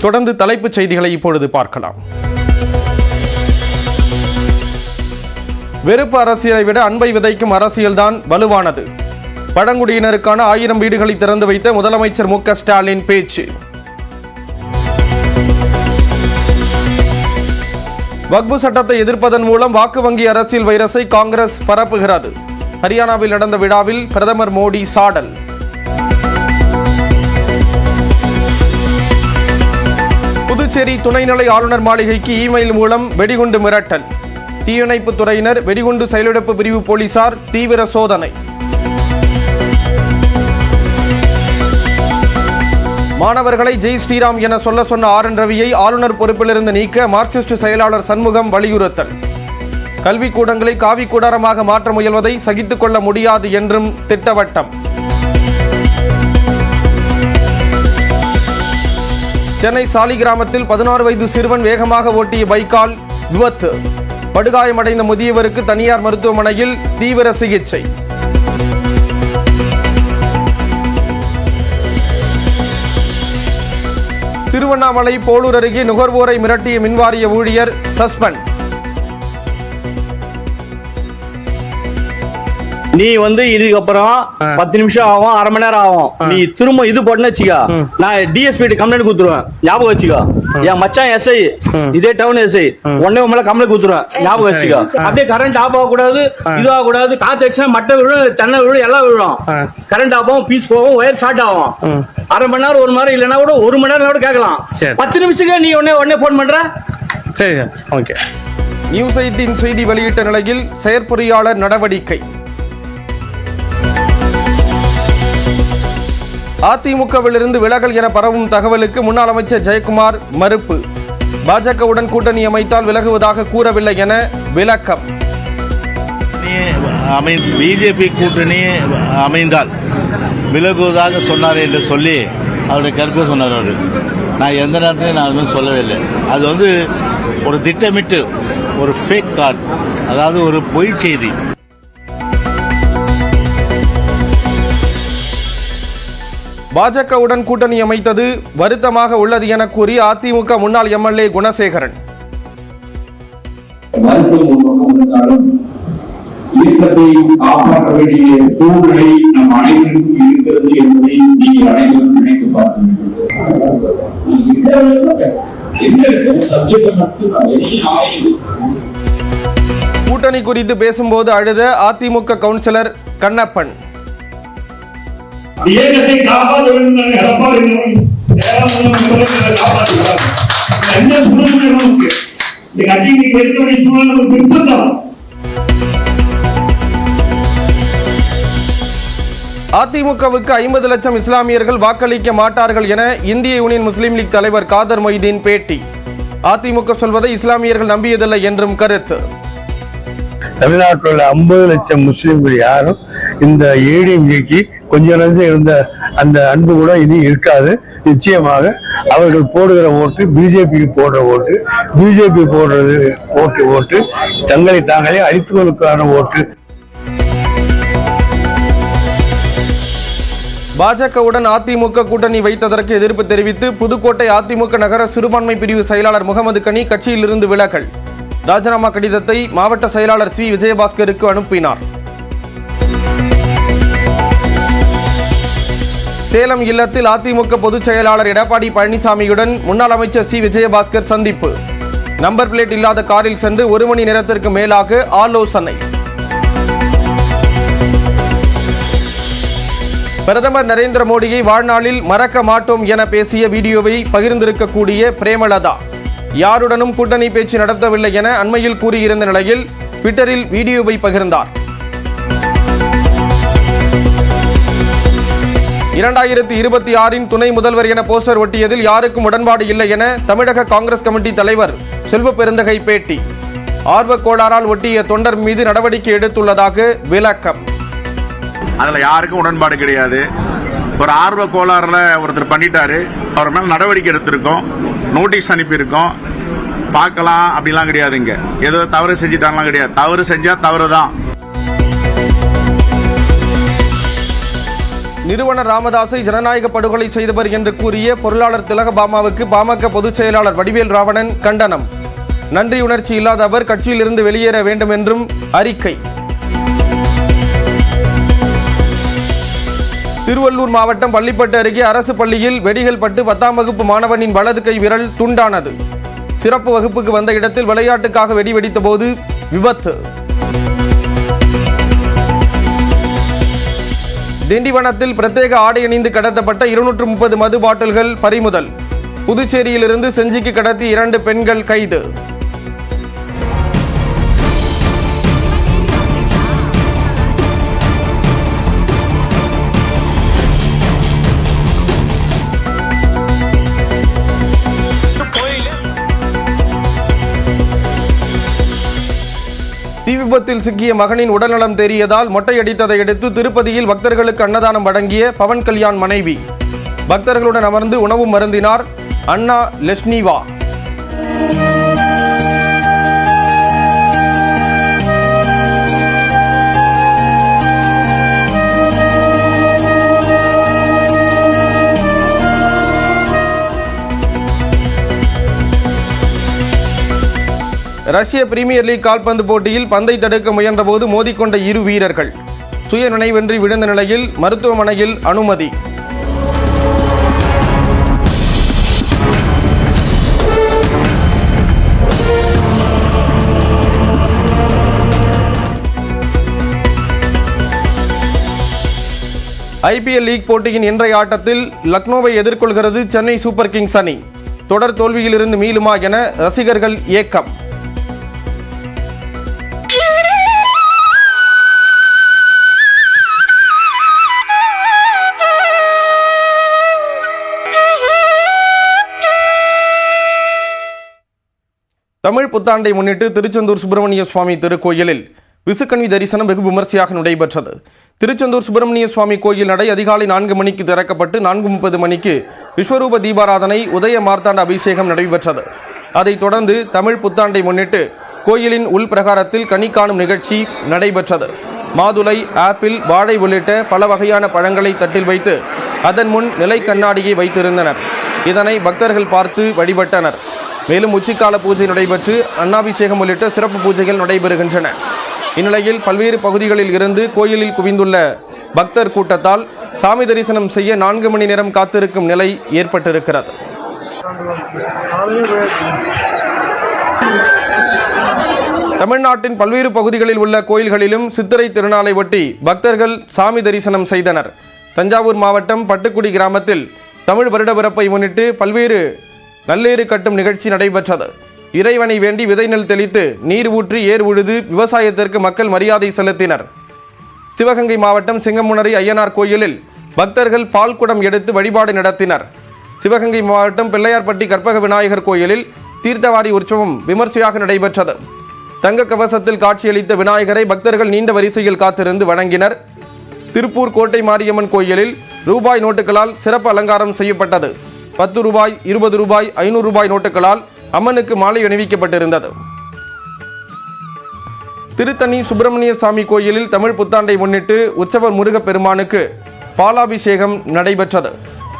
தொடர்ந்து தலைப்புச் செய்திகளை இப்பொழுது பார்க்கலாம். வெறுப்பு அரசியலை விட அன்பை விதைக்கும் அரசியல்தான் வலுவானது. பழங்குடியினருக்கான 1000 வீடுகளை திறந்து வைத்த முதலமைச்சர் மு க ஸ்டாலின் பேச்சு. வக்பு சட்டத்தை எதிர்ப்பதன் மூலம் வாக்கு வங்கி அரசியல் வைரஸை காங்கிரஸ் பரப்புகிறது. ஹரியானாவில் நடந்த விழாவில் பிரதமர் மோடி சாடல். புதுச்சேரி துணைநிலை ஆளுநர் மாளிகைக்கு இமெயில் மூலம் வெடிகுண்டு மிரட்டல். தீயணைப்புத் துறையினர், வெடிகுண்டு செயலிழப்பு பிரிவு போலீசார் தீவிர சோதனை. மாணவர்களை ஜெய் ஸ்ரீராம் என சொல்ல சொன்ன ஆர்.என். ரவியை ஆளுநர் பொறுப்பிலிருந்து நீக்க மார்க்சிஸ்ட் செயலாளர் சண்முகம் வலியுறுத்தல். கல்விக்கூடங்களை காவி கூடாரமாக மாற்ற முயல்வதை சகித்துக் கொள்ள முடியாது என்றும் திட்டவட்டம். சென்னை சாலிகிராமத்தில் 16 வயது சிறுவன் வேகமாக ஓட்டிய பைக்கால் விபத்து. படுகாயமடைந்த முதியவருக்கு தனியார் மருத்துவமனையில் தீவிர சிகிச்சை. திருவண்ணாமலை போலூர் அருகே நுகர்வோரை மிரட்டிய மின்வாரிய ஊழியர் சஸ்பெண்ட். நீ இதுக்கப்புறம் 10 நிமிஷம் ஆகும், அரை மணி நேரம் ஆகும். நீ திரும்ப இது போட்டு வச்சுக்கா, நான் டிஎஸ்பி கம்ப்ளைண்ட் கொடுத்துருவேன். ஞாபகம் வச்சுக்கோ. என் மச்சான் எஸ்ஐ, இதே டவுன் எஸ்ஐ, உடனே மேல கம்ப்ளைண்ட் கொடுத்துருவேன். ஞாபகம் வச்சுக்கோ. அப்படியே கரண்ட் ஆஃப் ஆகக்கூடாது, இது ஆகக்கூடாது. காத்து அடிச்சா மட்டை விழும், தென்னை விழும், எல்லாம் விழும். கரண்ட் ஆஃப் ஆகும், பீஸ் போகும், ஒயர் ஷார்ட் ஆகும். அரை மணி நேரம், 1 மணி நேரம் இல்லைன்னா கூட 1 மணி நேரம் கூட கேட்கலாம். 10 நிமிஷத்துக்கு நீ உடனே போன் பண்ற. சரி, ஓகே. நியூஸ் 8 செய்தி வெளியிட்ட நிலையில் செயற்பொறியாளர் நடவடிக்கை. அதிமுகவிலிருந்து விலகல் என பரவும் தகவலுக்கு முன்னாள் அமைச்சர் ஜெயக்குமார் மறுப்பு. பாஜகவுடன் கூட்டணி அமைத்தால் விலகுவதாக கூறவில்லை என விளக்கம். பிஜேபி கூட்டணி அமைந்தால் விலகுவதாக சொன்னார் என்று சொல்லி அவருடைய கருத்து சொன்னார். அவர் நான் எந்த நேரத்திலையும் நான் அதுமாதிரி சொல்லவே இல்லை. அது ஒரு திட்டமிட்டு ஒரு ஃபேக் கார்டு, அதாவது ஒரு பொய் செய்தி. பாஜகவுடன் கூட்டணி அமைத்தது வருத்தமாக உள்ளது என கூறி அதிமுக முன்னாள் எம்எல்ஏ குணசேகரன். இயக்கத்தை காப்பாற்ற வேண்டிய சூழ்நிலை நம் அனைவருக்கும் இருக்கிறது என்பதை நீங்கள் அனைவரும் நினைத்து பார்க்க வேண்டும். கூட்டணி குறித்து பேசும்போது அழுத அதிமுக கவுன்சிலர் கண்ணப்பன். இயக்கத்தை காப்பாற்ற வேண்டும் எடப்பாடி காப்பாற்றுகிறார். எந்த சூழ்நிலை நமக்கு இந்த கட்சிக்கு எடுக்க வேண்டிய சூழ்நிலை நமக்கு இருப்பதுதான். அதிமுகவுக்கு 50 லட்சம் இஸ்லாமியர்கள் வாக்களிக்க மாட்டார்கள் என இந்திய யூனியன் முஸ்லீம் லீக் தலைவர் காதர் மொய்தீன் பேட்டி. அதிமுக சொல்வதை இஸ்லாமியர்கள் நம்பியதில்லை என்றும் கருத்து. தமிழ்நாட்டில் உள்ள 50 லட்சம் முஸ்லீம்கள் யாரும் இந்த ஏடிஎம்கேக்கு கொஞ்சம் இருந்த அந்த அன்பு கூட இனி இருக்காது. நிச்சயமாக அவர்கள் போடுகிற ஓட்டு பிஜேபிக்கு போடுற ஓட்டு, பிஜேபி போடுறது ஓட்டு தங்களை தாங்களே அழித்துவதற்கான ஓட்டு. பாஜகவுடன் அதிமுக கூட்டணி வைத்ததற்கு எதிர்ப்பு தெரிவித்து புதுக்கோட்டை அதிமுக நகர சிறுபான்மை பிரிவு செயலாளர் முகமது கனி கட்சியிலிருந்து விலகல். ராஜினாமா கடிதத்தை மாவட்ட செயலாளர் சி விஜயபாஸ்கருக்கு அனுப்பினார். சேலம் இல்லத்தில் அதிமுக பொதுச் செயலாளர் எடப்பாடி பழனிசாமியுடன் முன்னாள் அமைச்சர் சி விஜயபாஸ்கர் சந்திப்பு. நம்பர் பிளேட் இல்லாத காரில் சென்று 1 மணி நேரத்திற்கு மேலாக ஆலோசனை. பிரதமர் நரேந்திர மோடியை வாழ்நாளில் மறக்க மாட்டோம் என பேசிய வீடியோவை பகிர்ந்திருக்கக்கூடிய பிரேமலதா யாருடனும் கூட்டணி பேச்சு நடத்தவில்லை என அண்மையில் கூறியிருந்த நிலையில் ட்விட்டரில் வீடியோவை பகிர்ந்தார். 2026 துணை முதல்வர் என போஸ்டர் ஒட்டியதில் யாருக்கும் உடன்பாடு இல்லை என தமிழக காங்கிரஸ் கமிட்டி தலைவர் செல்வ பெருந்தகை பேட்டி. ஆர்வக் கோளாறால் ஒட்டிய தொண்டர் மீது நடவடிக்கை எடுத்துள்ளதாக விளக்கம். அதுல யாருக்கும் உடன்பாடு கிடையாது. ஒரு ஆர்வ கோளாறுல ஒருத்தர் பண்ணிட்டாரு, அவர் மேல நடவடிக்கை எடுத்திருக்கோம், நோட்டீஸ் அனுப்பியிருக்கோம். பார்க்கலாம் அப்படிலாம் கிடையாதுங்க. ஏதோ தவறு செஞ்சுட்டாங்கலாம் கிடையாது. தவறு செஞ்சா தவறுதான். நிறுவனர் ராமதாஸை ஜனநாயக படுகொலை செய்தவர் என்று கூறிய பொருளாளர் திலகபாமாவுக்கு பாமக பொதுச் செயலாளர் வடிவேல் ராவணன் கண்டனம். நன்றியுணர்ச்சி இல்லாத அவர் கட்சியிலிருந்து வெளியேற வேண்டும் என்றும் அறிக்கை. திருவள்ளூர் மாவட்டம் பள்ளிப்பட்டு அருகே அரசு பள்ளியில் வெடிகள் பட்டு 10ஆம் வகுப்பு மாணவனின் வலது கை விரல் துண்டானது. சிறப்பு வகுப்புக்கு வந்த இடத்தில் விளையாட்டுக்காக வெடி வெடித்த போது விபத்து. திண்டிவனத்தில் பிரத்யேக ஆடை அணிந்து கடத்தப்பட்ட 230 மது பாட்டில்கள் பறிமுதல். புதுச்சேரியிலிருந்து செஞ்சிக்கு கடத்தி 2 பெண்கள் கைது. தீ விபத்தில் சிக்கிய மகனின் உடல்நலம் தெரியதால் மொட்டையடித்ததை அடுத்து திருப்பதியில் பக்தர்களுக்கு அன்னதானம் வழங்கிய பவன் கல்யாண் மனைவி. பக்தர்களுடன் அமர்ந்து உணவும் மருந்தினார் அண்ணா லெஸ்னிவா. ரஷ்ய பிரீமியர் லீக் கால்பந்து போட்டியில் பந்தை தடுக்க முயன்றபோது மோதிக்கொண்ட இரு வீரர்கள் சுய நினைவின்றி விழுந்த நிலையில் மருத்துவமனையில் அனுமதி. ஐபிஎல் லீக் போட்டியின் இன்றைய ஆட்டத்தில் லக்னோவை எதிர்கொள்கிறது சென்னை சூப்பர் கிங்ஸ் அணி. தொடர் தோல்வியிலிருந்து மீளுமா என ரசிகர்கள் ஏக்கம். தமிழ் புத்தாண்டை முன்னிட்டு திருச்செந்தூர் சுப்பிரமணிய சுவாமி திருக்கோயிலில் விசுக்கன்வி தரிசனம் வெகு விமர்சையாக நடைபெற்றது. திருச்செந்தூர் சுப்பிரமணிய சுவாமி கோயில் நடை அதிகாலை 4 மணிக்கு திறக்கப்பட்டு 4:30 மணிக்கு விஸ்வரூப தீபாராதனை, உதய மார்த்தாண்ட அபிஷேகம் நடைபெற்றது. அதைத் தொடர்ந்து தமிழ் புத்தாண்டை முன்னிட்டு கோயிலின் உள் பிரகாரத்தில் கனி காணும் நிகழ்ச்சி நடைபெற்றது. மாதுளை, ஆப்பிள், வாழை உள்ளிட்ட பல வகையான பழங்களை தட்டில் வைத்து அதன் முன் நிலை கண்ணாடியை வைத்திருந்தனர். இதனை பக்தர்கள் பார்த்து வழிபட்டனர். மேலும் உச்சிக்கால பூஜை நடைபெற்று அன்னாபிஷேகம் உள்ளிட்ட சிறப்பு பூஜைகள் நடைபெறுகின்றன. இந்நிலையில் பல்வேறு பகுதிகளில் இருந்து கோயிலில் குவிந்துள்ள பக்தர் கூட்டத்தால் சாமி தரிசனம் செய்ய 4 மணி நேரம் காத்திருக்கும் நிலை ஏற்பட்டிருக்கிறது. தமிழ்நாட்டின் பல்வேறு பகுதிகளில் உள்ள கோயில்களிலும் சித்திரை திருநாளை ஒட்டி பக்தர்கள் சாமி தரிசனம் செய்தனர். தஞ்சாவூர் மாவட்டம் பட்டுக்குடி கிராமத்தில் தமிழ் வருட பிறப்பை முன்னிட்டு பல்வேறு நல்லேறு கட்டும் நிகழ்ச்சி நடைபெற்றது. இறைவனை வேண்டி விதை நெல் தெளித்து நீர் ஊற்றி ஏர் உழுது விவசாயத்திற்கு மக்கள் மரியாதை செலுத்தினர். சிவகங்கை மாவட்டம் சிங்கமுனரி ஐயனார் கோயிலில் பக்தர்கள் பால் குடம் எடுத்து வழிபாடு நடத்தினர். சிவகங்கை மாவட்டம் பிள்ளையார்பட்டி கற்பக விநாயகர் கோயிலில் தீர்த்தவாரி உற்சவம் விமர்சையாக நடைபெற்றது. தங்க கவசத்தில் காட்சியளித்த விநாயகரை பக்தர்கள் நீண்ட வரிசையில் காத்திருந்து வணங்கினர். திருப்பூர் கோட்டை மாரியம்மன் கோயிலில் ரூபாய் நோட்டுகளால் சிறப்பு அலங்காரம் செய்யப்பட்டது. 10 ரூபாய், 20 ரூபாய், 500 ரூபாய் நோட்டுகளால் அம்மனுக்கு மாலை அணிவிக்கப்பட்டிருந்தது. திருத்தணி சுப்பிரமணிய சுவாமி கோயிலில் தமிழ் புத்தாண்டை முன்னிட்டு உற்சவர் முருகப்பெருமானுக்கு பாலாபிஷேகம் நடைபெற்றது.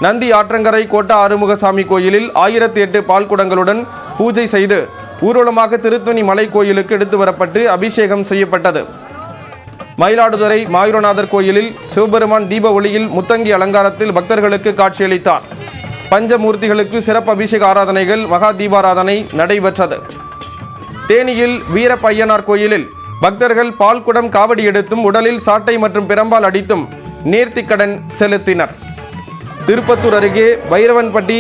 நந்தி ஆற்றங்கரை கோட்டா ஆறுமுகசாமி கோயிலில் 1008 பால் குடங்களுடன் பூஜை செய்து ஊர்வலமாக திருத்தணி மலை கோயிலுக்கு எடுத்து வரப்பட்டு அபிஷேகம் செய்யப்பட்டது. மயிலாடுதுறை மாயூரநாதர் கோயிலில் சிவபெருமான் தீப ஒளியில் முத்தங்கி அலங்காரத்தில் பக்தர்களுக்கு காட்சியளித்தார். பஞ்சமூர்த்திகளுக்கு சிறப்பு அபிஷேக ஆராதனைகள், மகா தீபாராதனை நடைபெற்றது. தேனியில் வீரப்பையனார் கோயிலில் பக்தர்கள் பால்குடம் காவடி எடுத்தும் உடலில் சாட்டை மற்றும் பிரம்பால் அடித்தும் நேர்த்திக்கடன் செலுத்தினர். திருப்பத்தூர் அருகே வைரவன்பட்டி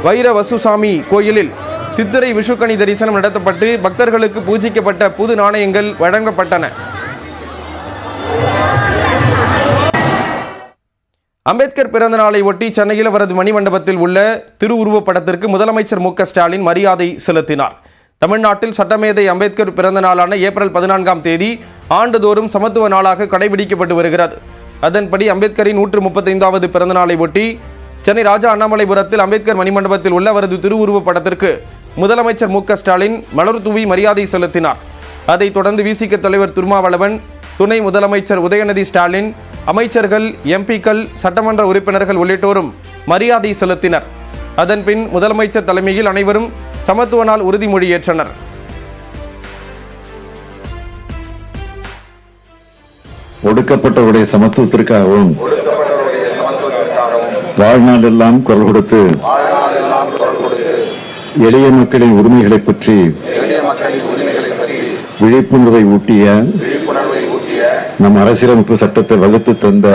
வைரவசுசாமி கோயிலில் சித்திரை விஷுக்கனி தரிசனம் நடத்தப்பட்டு பக்தர்களுக்கு பூஜிக்கப்பட்ட புது நாணயங்கள் வழங்கப்பட்டன. அம்பேத்கர் பிறந்த நாளை ஒட்டி சென்னையில் அவரது மணிமண்டபத்தில் உள்ள திருவுருவப் படத்திற்கு முதலமைச்சர் மு க ஸ்டாலின் மரியாதை செலுத்தினார். தமிழ்நாட்டில் சட்டமேதை அம்பேத்கர் பிறந்த நாளான ஏப்ரல் 14ஆம் தேதி ஆண்டுதோறும் சமத்துவ நாளாக கடைபிடிக்கப்பட்டு வருகிறது. அதன்படி அம்பேத்கரின் 135வது பிறந்த நாளை ஒட்டி சென்னை ராஜா அண்ணாமலைபுரத்தில் அம்பேத்கர் மணிமண்டபத்தில் உள்ள அவரது திருவுருவப் படத்திற்கு முதலமைச்சர் மு க ஸ்டாலின் மலர் தூவி மரியாதை செலுத்தினார். அதைத் தொடர்ந்து விசிக தலைவர் திருமாவளவன், துணை முதலமைச்சர் உதயநிதி ஸ்டாலின், அமைச்சர்கள், எம்பிக்கள், சட்டமன்ற உறுப்பினர்கள் உள்ளிட்டோரும் மரியாதை செலுத்தினர். அதன்பின் முதலமைச்சர் தலைமையில் அனைவரும் சமத்துவ நாள் உறுதிமொழி ஏற்றனர். ஒடுக்கப்பட்டவருடைய சமத்துவத்திற்காகவும் வாழ்நாள் எல்லாம் குரல் கொடுத்து எளிய மக்களின் உரிமைகளை பற்றி விழிப்புணர்வை ஊட்டிய நம் அரசியலமைப்பு சட்டத்தை வகுத்து தந்த